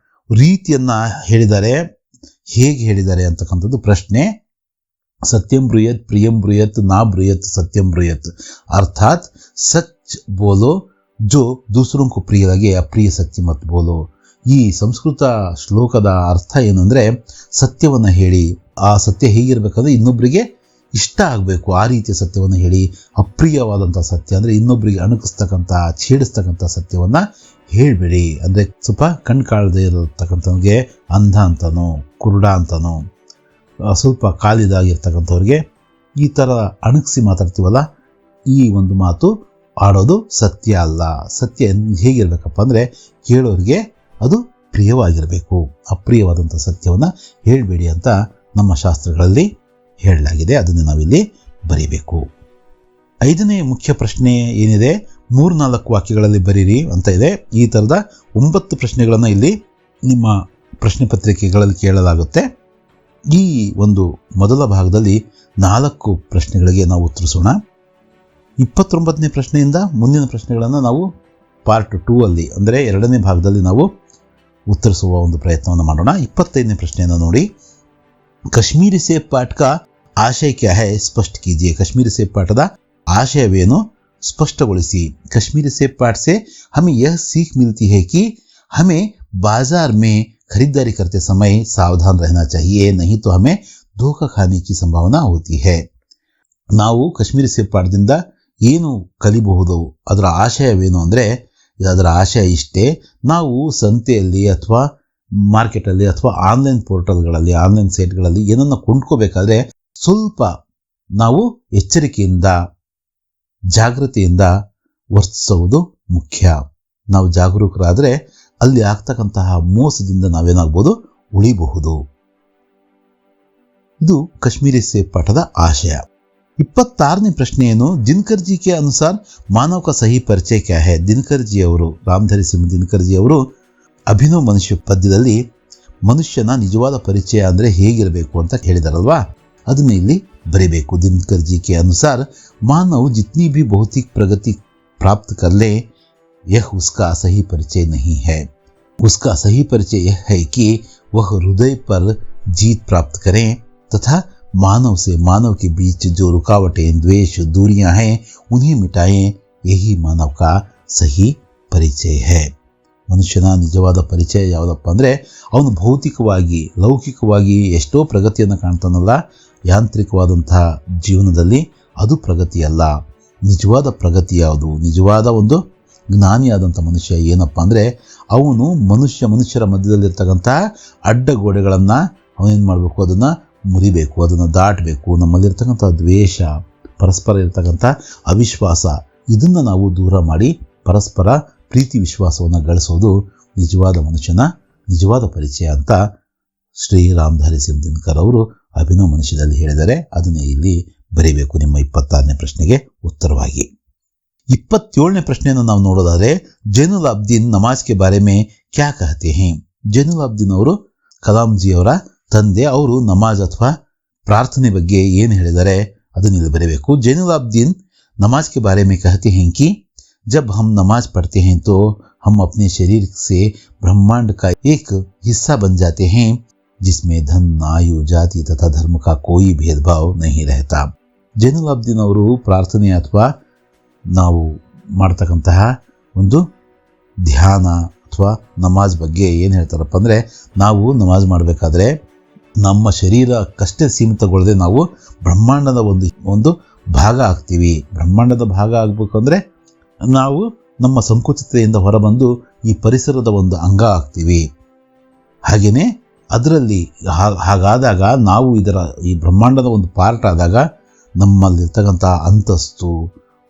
ರೀತಿಯನ್ನ ಹೇಳಿದ್ದಾರೆ, ಹೇಗೆ ಹೇಳಿದ್ದಾರೆ ಅಂತಕ್ಕಂಥದ್ದು ಪ್ರಶ್ನೆ. सत्यम ब्रूयत प्रियम ब्रूयत ना ब्रूयत सत्यम ब्रूयत, अर्थात सच बोलो जो दूसरों को प्रिय लगे, अप्रिय सत्य मत बोलो. ಈ ಸಂಸ್ಕೃತ ಶ್ಲೋಕದ ಅರ್ಥ ಏನಂದ್ರೆ, ಸತ್ಯವನ್ನ ಹೇಳಿ, ಆ ಸತ್ಯ ಹೇಗಿರ್ಬೇಕಂದ್ರೆ ಇನ್ನೊಬ್ಬರಿಗೆ ಇಷ್ಟ ಆಗಬೇಕು, ಆ ರೀತಿಯ ಸತ್ಯವನ್ನ ಹೇಳಿ. ಅಪ್ರಿಯವಾದಂಥ ಸತ್ಯ ಅಂದ್ರೆ ಇನ್ನೊಬ್ಬರಿಗೆ ಅಣಕಿಸ್ತಕ್ಕಂಥ, ಛೇಡಿಸ್ತಕ್ಕಂಥ ಸತ್ಯವನ್ನ ಹೇಳ್ಬೇಡಿ. ಅಂದ್ರೆ ಸ್ವಲ್ಪ ಕಣ್ ಕಾಳದೆ ಇರತಕ್ಕಂಥವ್ರಿಗೆ ಅಂಧ ಅಂತನೋ, ಕುರುಡ ಅಂತನೋ, ಸ್ವಲ್ಪ ಕಾಲಿದಾಗಿರ್ತಕ್ಕಂಥವ್ರಿಗೆ ಈ ಥರ ಅಣಗಿಸಿ ಮಾತಾಡ್ತೀವಲ್ಲ, ಈ ಒಂದು ಮಾತು ಆಡೋದು ಸತ್ಯ ಅಲ್ಲ. ಸತ್ಯ ಹೇಗಿರ್ಬೇಕಪ್ಪ ಅಂದರೆ ಕೇಳೋರಿಗೆ ಅದು ಪ್ರಿಯವಾಗಿರಬೇಕು. ಅಪ್ರಿಯವಾದಂಥ ಸತ್ಯವನ್ನು ಹೇಳಬೇಡಿ ಅಂತ ನಮ್ಮ ಶಾಸ್ತ್ರಗಳಲ್ಲಿ ಹೇಳಲಾಗಿದೆ. ಅದನ್ನು ನಾವಿಲ್ಲಿ ಬರೀಬೇಕು. 5ನೇ ಮುಖ್ಯ ಪ್ರಶ್ನೆ ಏನಿದೆ, 3-4 ವಾಕ್ಯಗಳಲ್ಲಿ ಬರೀರಿ ಅಂತ ಇದೆ. ಈ ಥರದ 9 ಪ್ರಶ್ನೆಗಳನ್ನು ಇಲ್ಲಿ ನಿಮ್ಮ ಪ್ರಶ್ನೆ ಪತ್ರಿಕೆಗಳಲ್ಲಿ ಕೇಳಲಾಗುತ್ತೆ. ಈ ಒಂದು ಮೊದಲ ಭಾಗದಲ್ಲಿ 4 ಪ್ರಶ್ನೆಗಳಿಗೆ ನಾವು ಉತ್ತರಿಸೋಣ. 29ನೇ ಪ್ರಶ್ನೆಯಿಂದ ಮುಂದಿನ ಪ್ರಶ್ನೆಗಳನ್ನು ನಾವು ಪಾರ್ಟ್ 2 ಅಲ್ಲಿ, ಅಂದರೆ 2ನೇ ಭಾಗದಲ್ಲಿ ನಾವು ಉತ್ತರಿಸುವ ಒಂದು ಪ್ರಯತ್ನವನ್ನು ಮಾಡೋಣ. 25ನೇ ಪ್ರಶ್ನೆಯನ್ನು ನೋಡಿ. ಕಾಶ್ಮೀರಿ ಸೇಬ್ ಪಾಠ ಕಾ ಆಶಯ ಕ್ಯಾ ಹೈ ಸ್ಪಷ್ಟ ಕೀಜಿಯೇ. ಕಾಶ್ಮೀರಿ ಸೇಬ್ ಪಾಠದ ಆಶಯವೇನು ಸ್ಪಷ್ಟಗೊಳಿಸಿ. ಕಾಶ್ಮೀರಿ ಸೇಬ್ ಪಾಠ से हमें यह सीख मिलती है कि हमें बाजार में खरीदारी करते समय सावधान रहना चाहिए, नहीं तो हमें धोखा खाने की संभावना होती है. ನಾವು ಕಾಶ್ಮೀರಿ ಸೇಬ್ ಪಾಠದಿಂದ ಏನು ಕಲಿಬಹುದು, ಅದರ ಆಶಯವೇನು ಅಂದರೆ, ಅದರ ಆಶಯ ಇಷ್ಟೇ: ನಾವು ಸಂತೆಯಲ್ಲಿ ಅಥವಾ ಮಾರ್ಕೆಟಲ್ಲಿ ಅಥವಾ ಆನ್ಲೈನ್ ಪೋರ್ಟಲ್ಗಳಲ್ಲಿ, ಆನ್ಲೈನ್ ಸೈಟ್ಗಳಲ್ಲಿ ಏನನ್ನ ಕೊಂಡ್ಕೋಬೇಕಾದ್ರೆ ಸ್ವಲ್ಪ ನಾವು ಎಚ್ಚರಿಕೆಯಿಂದ, ಜಾಗೃತಿಯಿಂದ ವರ್ತಿಸುವುದು ಮುಖ್ಯ. ನಾವು ಜಾಗರೂಕರಾದರೆ ಅಲ್ಲಿ ಆಗ್ತಕ್ಕಂತಹ ಮೋಸದಿಂದ ನಾವೇನಾಗ್ಬೋದು, ಉಳಿಬಹುದು. ಇದು ಕಾಶ್ಮೀರಿ ಸೇಬ್ ಪಾಠದ ಆಶಯ. 26ನೇ ಪ್ರಶ್ನೆ ಏನು, ದಿನಕರ್ ಜಿ ಕೆ ಅನುಸಾರ ಮಾನವ ಕಾ ಸಹಿ ಪರಿಚಯ ಕ್ಯಾ ಹೈ. ದಿನಕರ್ ಜಿ ಅವರು, ರಾಮಧಾರಿ ಸಿಂಹ ದಿನಕರ್ ಜಿ ಅವರು ಅಭಿನವ ಮನುಷ್ಯ ಪದ್ಯದಲ್ಲಿ ಮನುಷ್ಯನ ನಿಜವಾದ ಪರಿಚಯ ಅಂದರೆ ಹೇಗಿರಬೇಕು ಅಂತ ಹೇಳಿದಾರಲ್ವಾ, ಅದನ್ನ ಇಲ್ಲಿ ಬರೀಬೇಕು. ದಿನಕರ್ ಜಿ ಕೆ ಅನುಸಾರ ಮಾನವ जितनी भी भौतिक प्रगति प्राप्त कर ले, यह उसका सही परिचय नहीं है. उसका सही परिचय यह है कि वह हृदय पर जीत प्राप्त करें तथा मानव से मानव के बीच जो रुकावटें, द्वेष, दूरियां हैं, उन्हें मिटाएं. यही मानव का सही ಪರಿಚಯ है. ಮನುಷ್ಯನ ನಿಜವಾದ ಪರಿಚಯ ಯಾವುದಪ್ಪ ಅಂದರೆ, ಅವನು ಭೌತಿಕವಾಗಿ, ಲೌಕಿಕವಾಗಿ ಎಷ್ಟೋ ಪ್ರಗತಿಯನ್ನು ಕಾಣ್ತಾನಲ್ಲ, ಯಾಂತ್ರಿಕವಾದಂತಹ ಜೀವನದಲ್ಲಿ ಅದು ಪ್ರಗತಿಯಲ್ಲ. ನಿಜವಾದ ಪ್ರಗತಿ ಯಾವುದು? ನಿಜವಾದ ಒಂದು ಜ್ಞಾನಿಯಾದಂಥ ಮನುಷ್ಯ ಏನಪ್ಪ ಅಂದರೆ, ಅವನು ಮನುಷ್ಯರ ಮಧ್ಯದಲ್ಲಿರ್ತಕ್ಕಂಥ ಅಡ್ಡಗೋಡೆಗಳನ್ನು ಅವನೇನು ಮಾಡಬೇಕು, ಅದನ್ನು ಮುರಿಬೇಕು, ಅದನ್ನು ದಾಟಬೇಕು. ನಮ್ಮಲ್ಲಿರ್ತಕ್ಕಂಥ ದ್ವೇಷ, ಪರಸ್ಪರ ಇರ್ತಕ್ಕಂಥ ಅವಿಶ್ವಾಸ, ಇದನ್ನು ನಾವು ದೂರ ಮಾಡಿ ಪರಸ್ಪರ ಪ್ರೀತಿ ವಿಶ್ವಾಸವನ್ನು ಗಳಿಸೋದು ನಿಜವಾದ ಮನುಷ್ಯನ ನಿಜವಾದ ಪರಿಚಯ ಅಂತ ಶ್ರೀ ರಾಮಧಾರಿ ಸಿಂಹ ದಿನಕರ್ ಅವರು ಅಭಿನವ ಮನುಷ್ಯದಲ್ಲಿ ಹೇಳಿದ್ದಾರೆ. ಅದನ್ನೇ ಇಲ್ಲಿ ಬರೀಬೇಕು ನಿಮ್ಮ 26ನೇ ಪ್ರಶ್ನೆಗೆ ಉತ್ತರವಾಗಿ. 27ನೇ ಪ್ರಶ್ನೆಯನ್ನು ನಾವು ನೋಡೋದಾದ್ರೆ, ಜೈನುಲ್ ಅಬ್ದೀನ್ ನಮಾಜ್ ಕೆ ಬಾರೆ ಮೇ ಕ್ಯಾ ಕಹತೆ ಹೈ. ಜೈನುಲ್ ಅಬ್ದೀನ್ ಅವರು ಕಲಾಂಜಿ ಅವರ ತಂದೆ. ಅವರು ನಮಾಜ್ ಅಥವಾ ಪ್ರಾರ್ಥನೆ ಬಗ್ಗೆ ಏನು ಹೇಳಿದ್ದಾರೆ ಅದನ್ನು ಇಲ್ಲಿ ಬರೀಬೇಕು. ಜೈನುಲ್ ಅಬ್ದೀನ್ नमाज के बारे में कहते हैं कि जब हम नमाज पढ़ते हैं तो हम अपने शरीर से ब्रह्मांड का एक हिस्सा बन जाते हैं जिसमें धन, आयु, जाति तथा धर्म का कोई भेदभाव नहीं रहता. ಜೈನುಲ್ ಅಬ್ದೀನ್ ಅವರು ಪ್ರಾರ್ಥನೆ ಅಥವಾ ನಾವು ಮಾಡ್ತಕ್ಕಂತಹ ಒಂದು ಧ್ಯಾನ ಅಥವಾ ನಮಾಜ್ ಬಗ್ಗೆ ಏನು ಹೇಳ್ತಾರಪ್ಪ ಅಂದರೆ, ನಾವು ನಮಾಜ್ ಮಾಡಬೇಕಾದ್ರೆ ನಮ್ಮ ಶರೀರಕ್ಕಷ್ಟೇ ಸೀಮಿತಗೊಳ್ಳದೆ ನಾವು ಬ್ರಹ್ಮಾಂಡದ ಒಂದು ಭಾಗ ಆಗ್ತೀವಿ. ಬ್ರಹ್ಮಾಂಡದ ಭಾಗ ಆಗಬೇಕಂದ್ರೆ ನಾವು ನಮ್ಮ ಸಂಕುಚಿತತೆಯಿಂದ ಹೊರಬಂದು ಈ ಪರಿಸರದ ಒಂದು ಅಂಗ ಆಗ್ತೀವಿ. ಹಾಗೆಯೇ ಅದರಲ್ಲಿ ಹಾಗಾದಾಗ ನಾವು ಈ ಬ್ರಹ್ಮಾಂಡದ ಒಂದು ಪಾರ್ಟ್ ಆದಾಗ ನಮ್ಮಲ್ಲಿರ್ತಕ್ಕಂಥ ಅಂತಸ್ತು,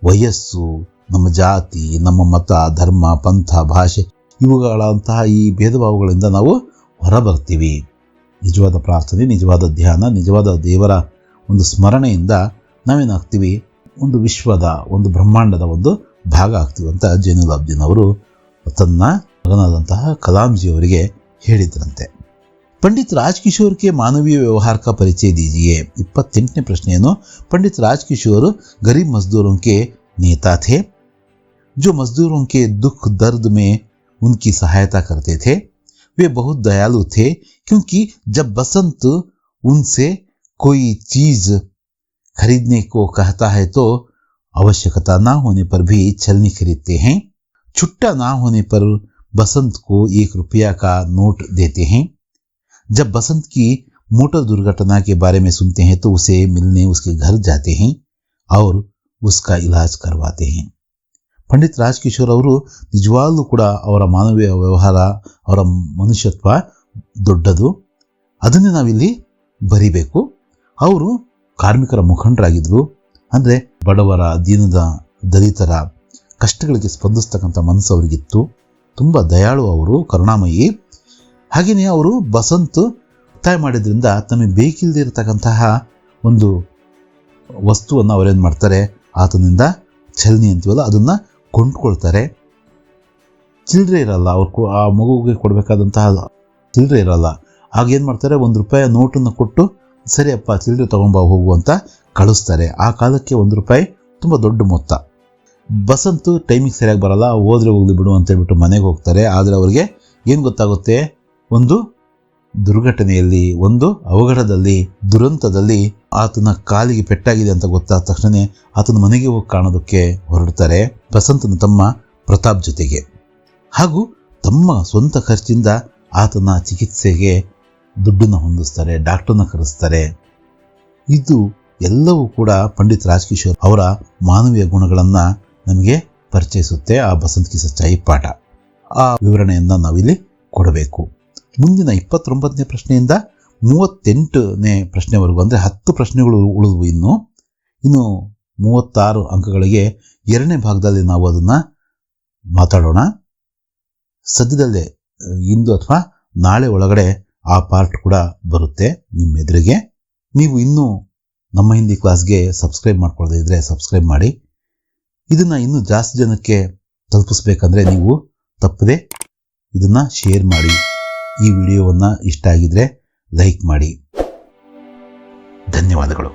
ವಯಸ್ಸು, ನಮ್ಮ ಜಾತಿ, ನಮ್ಮ ಮತ, ಧರ್ಮ, ಪಂಥ, ಭಾಷೆ ಇವುಗಳಂತಹ ಈ ಭೇದ ಭಾವಗಳಿಂದ ನಾವು ಹೊರಬರ್ತೀವಿ. ನಿಜವಾದ ಪ್ರಾರ್ಥನೆ, ನಿಜವಾದ ಧ್ಯಾನ, ನಿಜವಾದ ದೇವರ ಒಂದು ಸ್ಮರಣೆಯಿಂದ ನಾವೇನಾಗ್ತೀವಿ, ಒಂದು ವಿಶ್ವದ ಒಂದು ಬ್ರಹ್ಮಾಂಡದ ಒಂದು ಭಾಗ ಆಗ್ತೀವಿ ಅಂತ ಜೈನುಲ್ ಅಬ್ದೀನ್ ಅವರು ತನ್ನ ಮಗನಾದಂತಹ ಕಲಾಂಜಿ ಅವರಿಗೆ ಹೇಳಿದ್ರಂತೆ. पंडित राजकिशोर के मानवीय व्यवहार का परिचय दीजिए. 28ನೇ ಪ್ರಶ್ನೆಯನ್ನು, पंडित राजकिशोर गरीब मजदूरों के नेता थे जो मजदूरों के दुख दर्द में उनकी सहायता करते थे. वे बहुत दयालु थे क्योंकि जब बसंत उनसे कोई चीज खरीदने को कहता है तो आवश्यकता ना होने पर भी छलनी खरीदते हैं. छुट्टा ना होने पर बसंत को 1 रुपया का नोट देते हैं. जब बसंत की मोटर दुर्घटना के बारे में सुनते हैं तो उसे मिलने उसके घर जाते हैं और उसका इलाज करवाते हैं. पंडित राजकिशोर ಅವರು ನಿಜವಾಗ್ಲೂ ಕೂಡ ಅವರ ಮಾನವೀಯ ವ್ಯವಹಾರ, ಅವರ ಮನುಷ್ಯತ್ವ ದೊಡ್ಡದು. ಅದನ್ನೇ ನಾವಿಲ್ಲಿ ಬರಿಬೇಕು. ಅವರು ಕಾರ್ಮಿಕರ ಮುಖಂಡರಾಗಿದ್ದರು. ಅಂದರೆ ಬಡವರ, ದಲಿತರ ಕಷ್ಟಗಳಿಗೆ ಸ್ಪಂದಿಸ್ತಕ್ಕಂಥ ಮನಸ್ಸು ಅವರಿಗಿತ್ತು. ತುಂಬ ದಯಾಳು ಅವರು, ಕರುಣಾಮಯಿ. ಹಾಗೆಯೇ ಅವರು ಬಸಂತ್ ಒತ್ತಾಯ ಮಾಡಿದ್ರಿಂದ ತಮಗೆ ಬೇಕಿಲ್ಲದೆ ಇರತಕ್ಕಂತಹ ಒಂದು ವಸ್ತುವನ್ನು ಅವರೇನು ಮಾಡ್ತಾರೆ, ಆತನಿಂದ ಛಲನಿ ಅಂತೀವಲ್ಲ ಅದನ್ನು ಕೊಂಡ್ಕೊಳ್ತಾರೆ. ಚಿಲ್ಲರೆ ಇರಲ್ಲ, ಅವ್ರು ಆ ಮಗುವಿಗೆ ಕೊಡಬೇಕಾದಂತಹ ಚಿಲ್ಲರೆ ಇರಲ್ಲ. ಆಗ ಏನು ಮಾಡ್ತಾರೆ, 1 ರೂಪಾಯಿ ನೋಟನ್ನು ಕೊಟ್ಟು ಸರಿಯಪ್ಪ ಚಿಲ್ಲರೆ ತೊಗೊಂಬ ಹೋಗು ಅಂತ ಕಳಿಸ್ತಾರೆ. ಆ ಕಾಲಕ್ಕೆ 1 ರೂಪಾಯಿ ತುಂಬ ದೊಡ್ಡ ಮೊತ್ತ. ಬಸಂತು ಟೈಮಿಗೆ ಸರಿಯಾಗಿ ಬರಲ್ಲ, ಹೋದ್ರೆ ಹೋಗ್ಲಿ ಬಿಡು ಅಂತೇಳ್ಬಿಟ್ಟು ಮನೆಗೆ ಹೋಗ್ತಾರೆ. ಆದರೆ ಅವ್ರಿಗೆ ಏನು ಗೊತ್ತಾಗುತ್ತೆ, ಒಂದು ದುರ್ಘಟನೆಯಲ್ಲಿ, ಒಂದು ಅವಘಡದಲ್ಲಿ, ದುರಂತದಲ್ಲಿ ಆತನ ಕಾಲಿಗೆ ಪೆಟ್ಟಾಗಿದೆ ಅಂತ ಗೊತ್ತಾದ ತಕ್ಷಣ ಆತನ ಮನೆಗೆ ಹೋಗಿ ಕಾಣೋದಕ್ಕೆ ಹೊರಡ್ತಾರೆ ಬಸಂತನ ತಮ್ಮ ಪ್ರತಾಪ್ ಜೊತೆಗೆ. ಹಾಗೂ ತಮ್ಮ ಸ್ವಂತ ಖರ್ಚಿಂದ ಆತನ ಚಿಕಿತ್ಸೆಗೆ ದುಡ್ಡನ್ನು ಹೊಂದಿಸ್ತಾರೆ, ಡಾಕ್ಟರ್ನ ಕರೆಸ್ತಾರೆ. ಇದು ಎಲ್ಲವೂ ಕೂಡ ಪಂಡಿತ್ ರಾಜಕಿಶೋರ್ ಅವರ ಮಾನವೀಯ ಗುಣಗಳನ್ನು ನಮಗೆ ಪರಿಚಯಿಸುತ್ತೆ. ಆ ಬಸಂತ್ ಕಿ ಸಚ್ಚಾಯಿ ಪಾಠ, ಆ ವಿವರಣೆಯನ್ನು ನಾವಿಲ್ಲಿ ಕೊಡಬೇಕು. ಮುಂದಿನ 29ನೇ ಪ್ರಶ್ನೆಯಿಂದ 38ನೇ ಪ್ರಶ್ನೆವರೆಗೂ, ಅಂದರೆ 10 ಪ್ರಶ್ನೆಗಳು ಉಳಿದವು. ಇನ್ನು 36 ಅಂಕಗಳಿಗೆ 2ನೇ ಭಾಗದಲ್ಲಿ ನಾವು ಅದನ್ನು ಮಾತಾಡೋಣ. ಸದ್ಯದಲ್ಲೇ ಇಂದು ಅಥವಾ ನಾಳೆ ಒಳಗಡೆ ಆ ಪಾರ್ಟ್ ಕೂಡ ಬರುತ್ತೆ ನಿಮ್ಮ ಎದುರಿಗೆ. ನೀವು ಇನ್ನೂ ನಮ್ಮ ಹಿಂದಿ ಕ್ಲಾಸ್ಗೆ ಸಬ್ಸ್ಕ್ರೈಬ್ ಮಾಡ್ಕೊಳ್ಳದೇ ಇದ್ದರೆ ಸಬ್ಸ್ಕ್ರೈಬ್ ಮಾಡಿ. ಇದನ್ನು ಇನ್ನೂ ಜಾಸ್ತಿ ಜನಕ್ಕೆ ತಲುಪಿಸ್ಬೇಕಂದ್ರೆ ನೀವು ತಪ್ಪದೆ ಇದನ್ನು ಶೇರ್ ಮಾಡಿ. ಈ ವಿಡಿಯೋವನ್ನು ಇಷ್ಟ ಆಗಿದ್ರೆ ಲೈಕ್ ಮಾಡಿ. ಧನ್ಯವಾದಗಳು.